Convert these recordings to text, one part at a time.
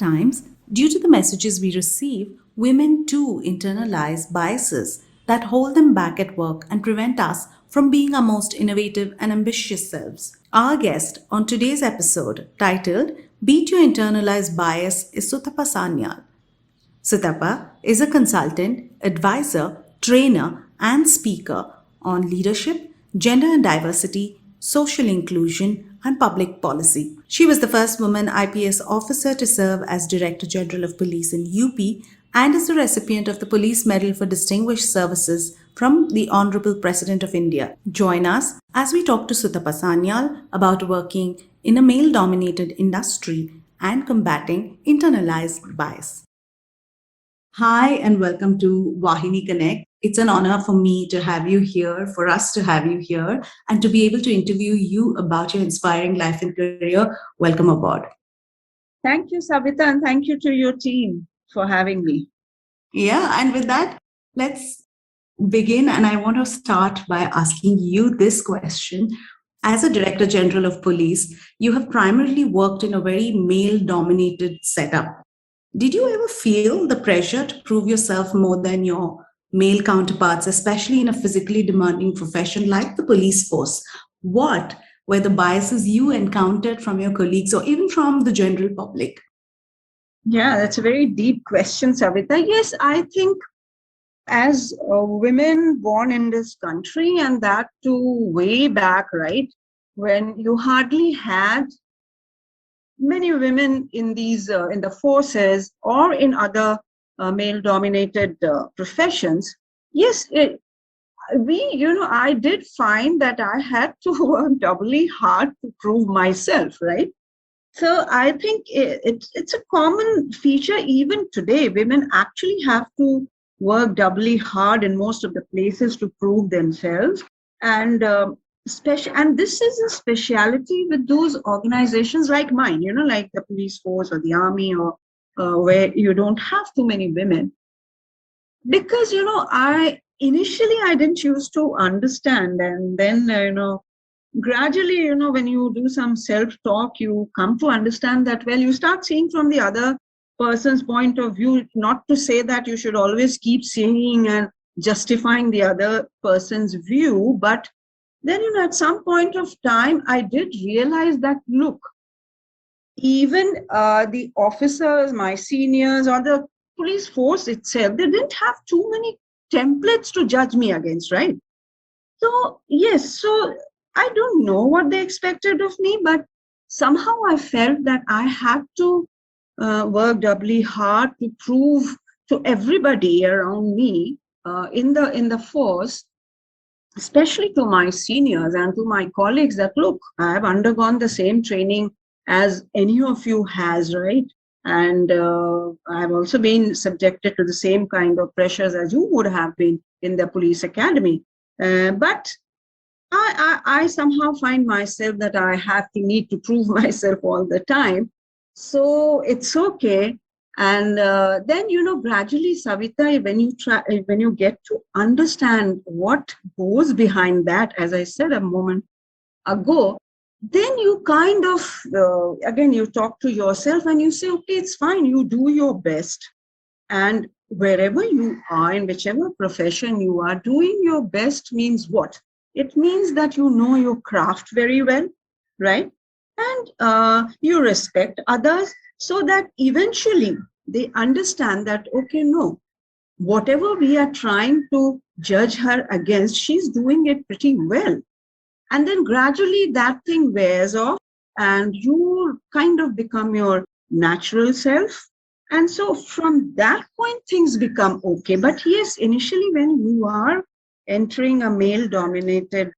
times, due to the messages we receive, women too internalize biases that hold them back at work and prevent us from being our most innovative and ambitious selves. Our guest on today's episode, titled Beat Your Internalized Bias, is Sutapa Sanyal. Sutapa is a consultant, advisor, trainer, and speaker on leadership, gender and diversity, social inclusion, and public policy. She was the first woman IPS officer to serve as Director General of Police in UP and is the recipient of the Police Medal for Distinguished Services from the Honorable President of India. Join us as we talk to Sutapa Sanyal about working in a male dominated industry and combating internalized bias. Hi, and welcome to Wahini Connect. It's an honor for me to have you here, for us to have you here, and to be able to interview you about your inspiring life and career. Welcome aboard. Thank you, Savita, and thank you to your team for having me. Yeah, and with that, let's begin. And I want to start by asking you this question. As a Director General of Police, you have primarily worked in a very male dominated setup. Did you ever feel the pressure to prove yourself more than your male counterparts, especially in a physically demanding profession like the police force? What were the biases you encountered from your colleagues or even from the general public? Yeah, that's a very deep question, Savita. Yes, I think as women born in this country, and that too way back, right, when you hardly had many women in these in the forces or in other male dominated professions. Yes, I did find that I had to work doubly hard to prove myself, right? So I think it's a common feature even today. Women actually have to work doubly hard in most of the places to prove themselves. And and this is a speciality with those organizations like mine, like the police force or the army, or where you don't have too many women. Because, I didn't used to understand. And then, gradually, when you do some self-talk, you come to understand that, well, you start seeing from the other person's point of view, not to say that you should always keep seeing and justifying the other person's view, but then, at some point of time, I did realize that, look, even the officers, my seniors, or the police force itself, they didn't have too many templates to judge me against, right? So, yes, so I don't know what they expected of me, but somehow I felt that I had to work doubly hard to prove to everybody around me in the force, especially to my seniors and to my colleagues, that, look, I have undergone the same training as any of you has, right? And I've also been subjected to the same kind of pressures as you would have been in the police academy. But I somehow find myself that I have to need to prove myself all the time. So it's okay. And then, gradually, Savita, when you get to understand what goes behind that, as I said a moment ago, then you kind of, again, you talk to yourself and you say, okay, it's fine. You do your best. And wherever you are, in whichever profession you are, doing your best means what? It means that you know your craft very well, right? And you respect others, so that eventually they understand that, okay, no, whatever we are trying to judge her against, she's doing it pretty well. And then gradually that thing wears off and you kind of become your natural self. And so from that point, things become okay. But yes, initially when you are entering a male dominated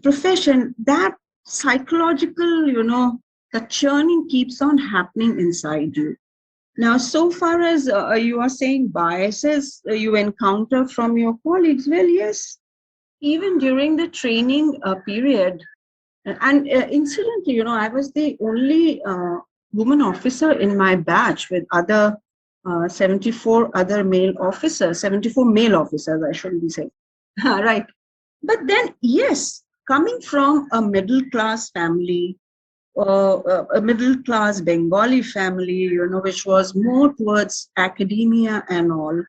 profession, that psychological, the churning keeps on happening inside you. Now, so far as you are saying biases you encounter from your colleagues, well, yes, even during the training period, and incidentally, I was the only woman officer in my batch with other 74 other male officers, 74 male officers, I shouldn't be saying. Right. But then, yes, coming from a middle class family, a middle class Bengali family, which was more towards academia and all,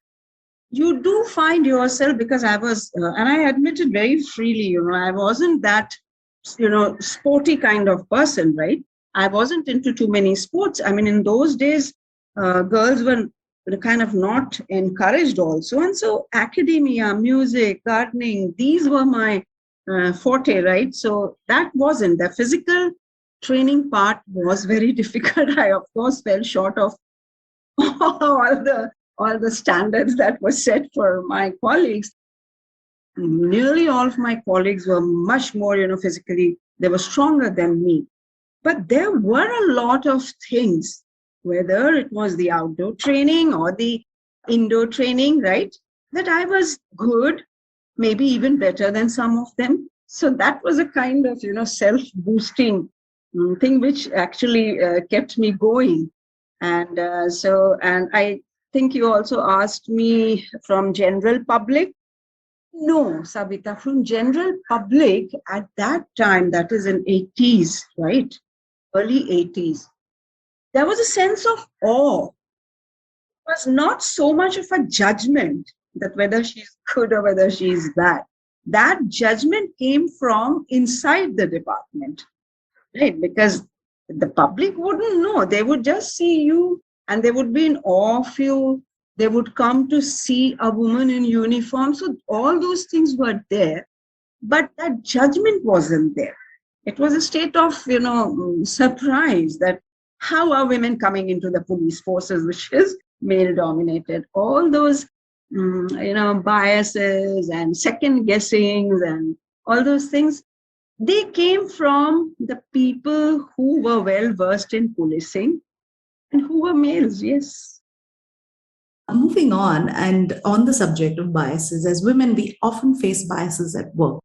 you do find yourself, because I was, and I admit it very freely, I wasn't that, sporty kind of person, right? I wasn't into too many sports. I mean, in those days, girls were kind of not encouraged also. And so academia, music, gardening, these were my forte, right? So that wasn't, the physical training part was very difficult. I, of course, fell short of all the standards that were set for my colleagues. Nearly all of my colleagues were much more, physically, they were stronger than me. But there were a lot of things, whether it was the outdoor training or the indoor training, right, that I was good, maybe even better than some of them. So that was a kind of, self-boosting thing, which actually kept me going. And and I think you also asked me from general public. No, Sabita, from general public at that time, that is in 80s, right? Early 80s, there was a sense of awe. It was not so much of a judgment that whether she's good or whether she's bad. That judgment came from inside the department, right? Because the public wouldn't know. They would just see you and they would be in awe of you. They would come to see a woman in uniform. So all those things were there, but that judgment wasn't there. It was a state of, surprise that how are women coming into the police forces, which is male dominated. All those, biases and second guessings and all those things, they came from the people who were well versed in policing and who were males, yes. Moving on, and on the subject of biases, as women, we often face biases at work.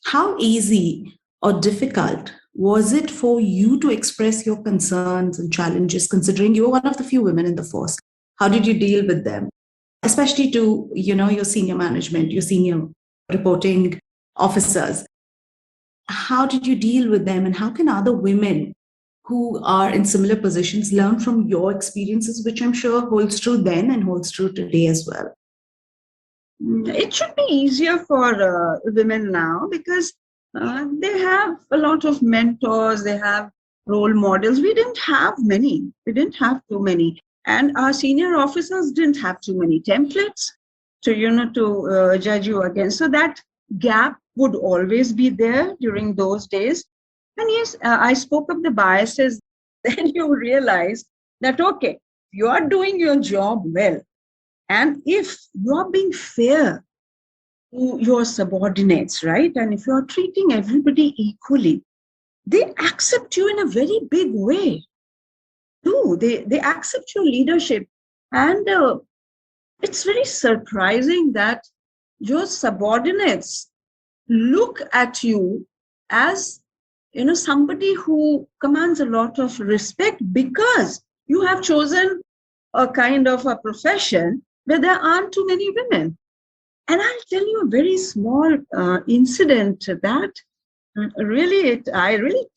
How easy or difficult was it for you to express your concerns and challenges, considering you were one of the few women in the force? How did you deal with them, especially to your senior management, your senior reporting officers? How did you deal with them, and how can other women who are in similar positions learn from your experiences, which I'm sure holds true then and holds true today as well? It should be easier for women now, because they have a lot of mentors, they have role models. We didn't have many. We didn't have too many. And our senior officers didn't have too many templates to, to judge you against. So that gap would always be there during those days. And yes, I spoke of the biases. Then you realize that, okay, you are doing your job well. And if you are being fair to your subordinates, right? And if you are treating everybody equally, they accept you in a very big way. Too. They accept your leadership. And it's very surprising that your subordinates look at you as somebody who commands a lot of respect, because you have chosen a kind of a profession where there aren't too many women. And I'll tell you a very small incident that I really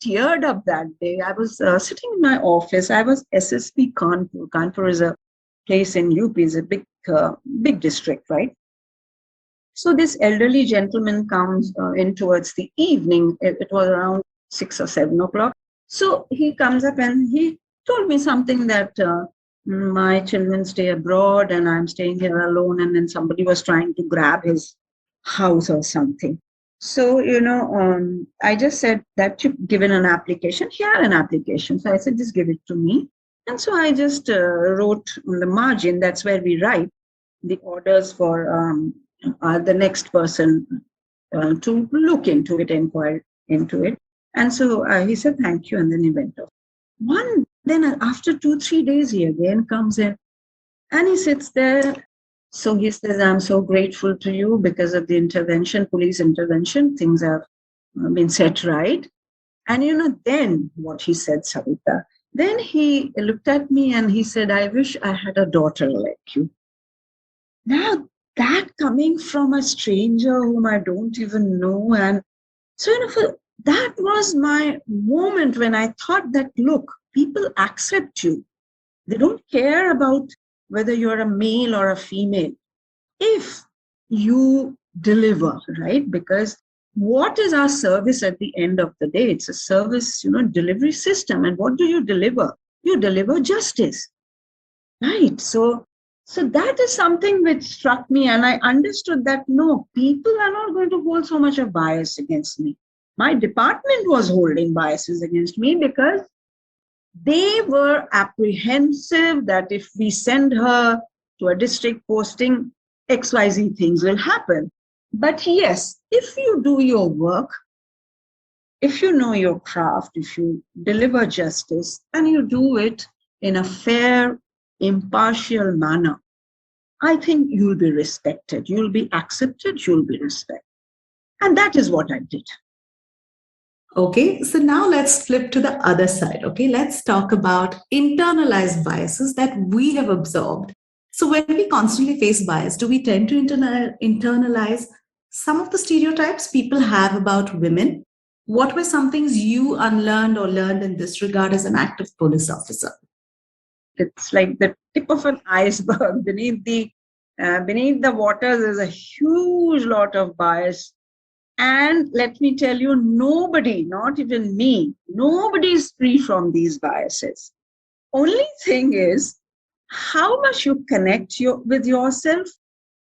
teared up that day. I was sitting in my office. I was SSP Kanpur. Kanpur is a place in UP, is a big district, right? So this elderly gentleman comes in towards the evening. It was around 6 or 7 o'clock. So he comes up and he told me something that my children stay abroad and I'm staying here alone. And then somebody was trying to grab his house or something. So, I just said that you've given an application. Here, an application. So I said, just give it to me. And so I just wrote on the margin, that's where we write the orders for the next person to look into it, inquire into it. And so he said, thank you. And then he went off. Then after 2-3 days, he again comes in and he sits there. So he says, I'm so grateful to you because of the intervention, police intervention, things have been set right. And then what he said, Savita, then he looked at me and he said, I wish I had a daughter like you. Now, that coming from a stranger whom I don't even know. And so, That was my moment when I thought that, look, people accept you. They don't care about whether you're a male or a female. If you deliver, right? Because what is our service at the end of the day? It's a service, delivery system. And what do you deliver? You deliver justice, right? So that is something which struck me, and I understood that no, people are not going to hold so much of bias against me. My department was holding biases against me because they were apprehensive that if we send her to a district posting, XYZ things will happen. But yes, if you do your work, if you know your craft, if you deliver justice and you do it in a fair, impartial manner, I think you'll be respected, you'll be accepted, you'll be respected. And that is what I did. Okay, so now let's flip to the other side. Okay, let's talk about internalized biases that we have absorbed. So, when we constantly face bias, do we tend to internalize some of the stereotypes people have about women? What were some things you unlearned or learned in this regard as an active police officer? It's like the tip of an iceberg. Beneath the waters is a huge lot of bias. And let me tell you, nobody, not even me, nobody is free from these biases. Only thing is how much you connect with yourself,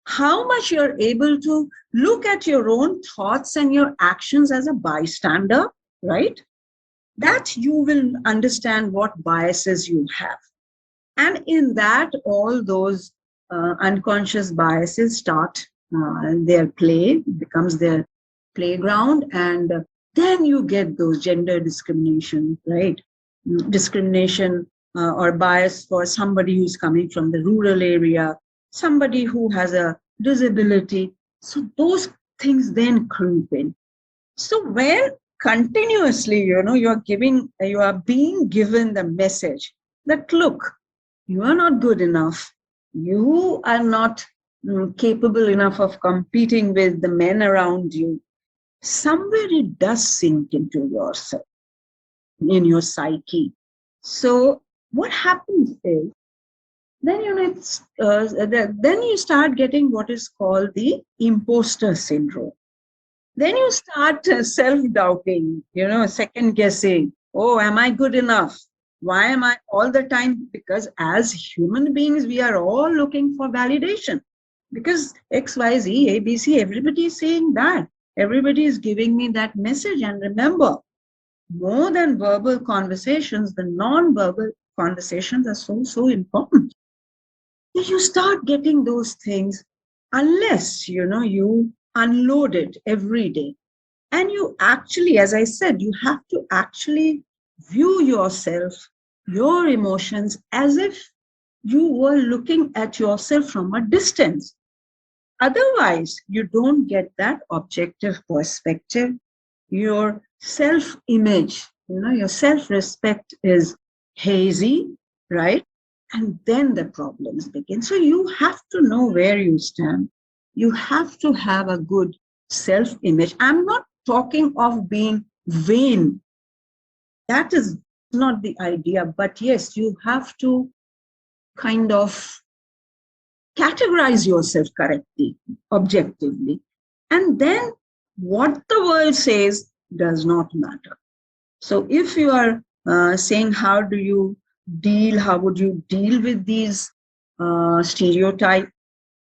how much you're able to look at your own thoughts and your actions as a bystander, right? That you will understand what biases you have. And in that, all those unconscious biases start their play, becomes their playground. And then you get those gender discrimination, right? Discrimination or bias for somebody who's coming from the rural area, somebody who has a disability. So those things then creep in. So when continuously, you are being given the message that, look, you are not good enough. You are not capable enough of competing with the men around you. Somewhere it does sink into yourself, in your psyche. So what happens is, then then you start getting what is called the imposter syndrome. Then you start self-doubting, second guessing. Oh, am I good enough? Why am I all the time? Because as human beings, we are all looking for validation. Because X, Y, Z, A, B, C, everybody is saying that. Everybody is giving me that message. And remember, more than verbal conversations, the non-verbal conversations are so, so important. You start getting those things unless, you unload it every day. And you actually, as I said, you have to actually view yourself, your emotions, as if you were looking at yourself from a distance. Otherwise, you don't get that objective perspective. Your self-image, your self-respect is hazy, right? And then the problems begin. So you have to know where you stand. You have to have a good self-image. I'm not talking of being vain. That is not the idea. But yes, you have to kind of categorize yourself correctly, objectively. And then what the world says does not matter. So if you are saying how would you deal with these stereotype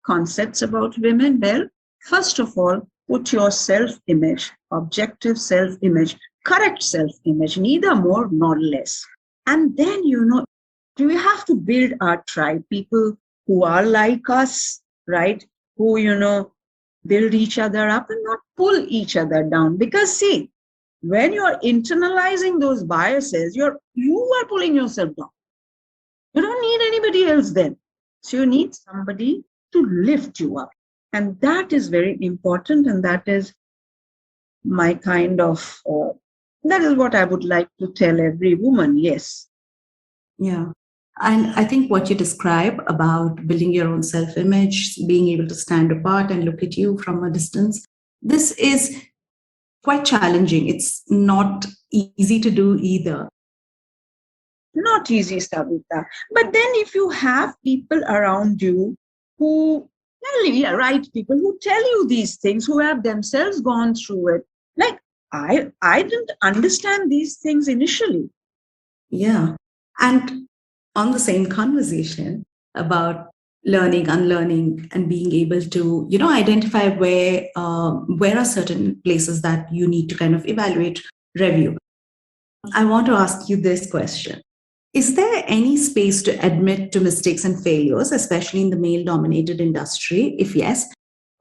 concepts about women? Well, first of all, put your self-image, objective self-image, correct self-image, neither more nor less. And then, do we have to build our tribe, people who are like us, right? Who, build each other up and not pull each other down. Because see, when you're internalizing those biases, you are pulling yourself down. You don't need anybody else then. So you need somebody to lift you up. And that is very important. And that is my kind of, that is what I would like to tell every woman. Yes. Yeah. And I think what you describe about building your own self image, being able to stand apart and look at you from a distance, this is quite challenging. It's not easy to do either. Not easy, Savita. But then if you have people around you who tell you, yeah, right, people who tell you these things, who have themselves gone through it, like I didn't understand these things initially. Yeah. And on the same conversation about learning, unlearning, and being able to, identify where are certain places that you need to kind of evaluate, review. I want to ask you this question. Is there any space to admit to mistakes and failures, especially in the male dominated industry? If yes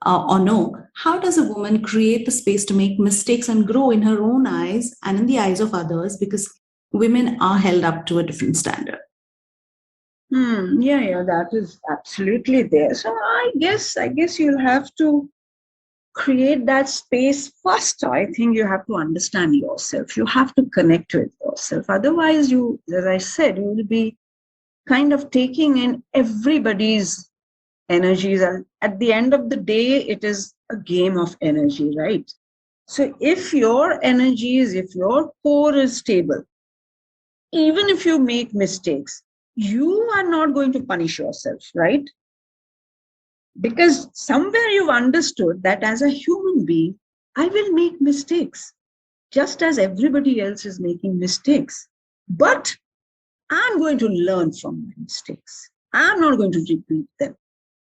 or no, how does a woman create the space to make mistakes and grow in her own eyes and in the eyes of others? Because women are held up to a different standard. Yeah, that is absolutely there. So I guess you'll have to create that space first. I think you have to understand yourself. You have to connect with yourself. Otherwise, you, as I said, you will be kind of taking in everybody's energies. And at the end of the day, it is a game of energy, right? So if your energies, if your core is stable, even if you make mistakes, you are not going to punish yourself, right? Because somewhere you've understood that as a human being, I will make mistakes just as everybody else is making mistakes. But I'm going to learn from my mistakes. I'm not going to repeat them.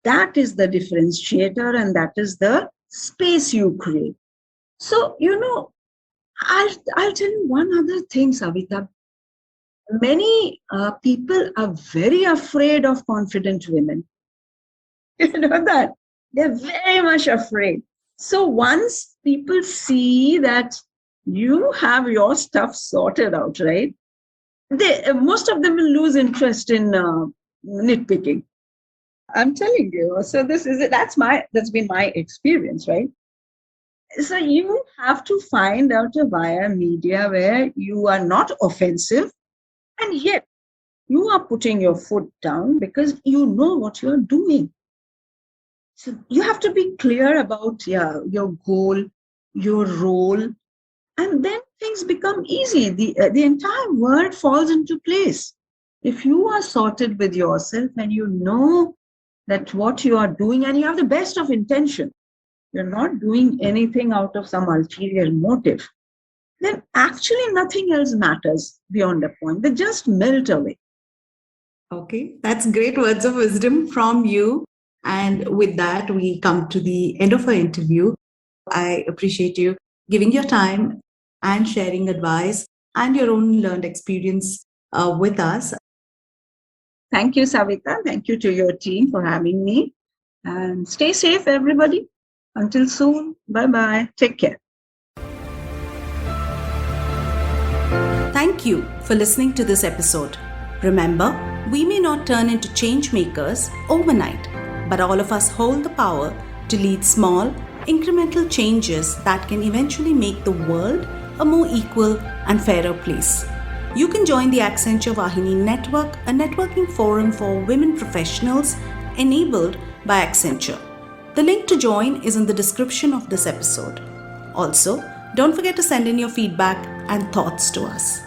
That is the differentiator, and that is the space you create. So, I'll tell you one other thing, Savita. Many people are very afraid of confident women. You know that? They're very much afraid. So once people see that you have your stuff sorted out, right? Most of them will lose interest in nitpicking. I'm telling you. So this is it. That's been my experience, right? So you have to find out a via media where you are not offensive and yet you are putting your foot down because you know what you're doing. So you have to be clear about your goal, your role, and then things become easy. The entire world falls into place. If you are sorted with yourself and you know that what you are doing and you have the best of intention, you're not doing anything out of some ulterior motive, then actually nothing else matters beyond a point. They just melt away. Okay, that's great words of wisdom from you. And with that, we come to the end of our interview. I appreciate you giving your time and sharing advice and your own learned experience with us. Thank you, Savita. Thank you to your team for having me. And stay safe, everybody. Until soon. Bye bye. Take care. Thank you for listening to this episode. Remember, we may not turn into change makers overnight, but all of us hold the power to lead small, incremental changes that can eventually make the world a more equal and fairer place. You can join the Accenture Vahini Network, a networking forum for women professionals enabled by Accenture. The link to join is in the description of this episode. Also, don't forget to send in your feedback and thoughts to us.